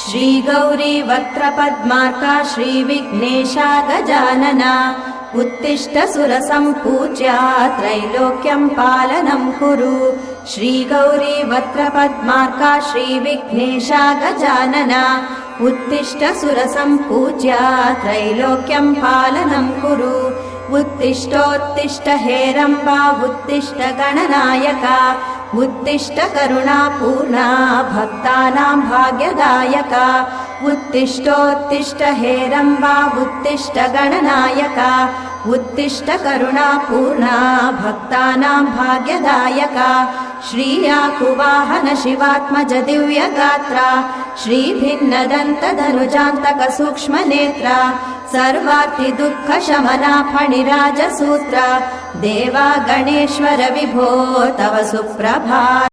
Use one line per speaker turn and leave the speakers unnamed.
श्रीगौरी वक्त्रपद्मार्का श्रीविघ्नेशा गजानना उत्तिष्ठ सुरसम्पूज्या त्रैलोक्यं पालनं कुरु। श्रीगौरी वक्त्रपद्मार्का श्रीविघ्नेशा गजानना उत्तिष्ठ सुरसम्पूज्या त्रैलोक्यं पालनं कुरु। उत्तिष्ठोत्तिष्ठ हेरम्बा उत्तिष्ठ गणनायका उत्तिष्ठ करुणापूर्णा भक्तानां भाग्यदायका। उत्तिष्ठोत्तिष्ठ हेरम्बा उत्तिष्ठ गणनायका उत्तिष्ठ करुणापूर्णा भक्तानां भाग्यदायका। श्रीयाकुवाहन शिवात्मज दिव्यगात्रा श्रीभिन्नदन्तधनुजान्तक सूक्ष्मनेत्रा सर्वार्ति दुःखशमना फणिराजसूत्रा देवा गणेश्वर विभो तव सुप्रभातम्।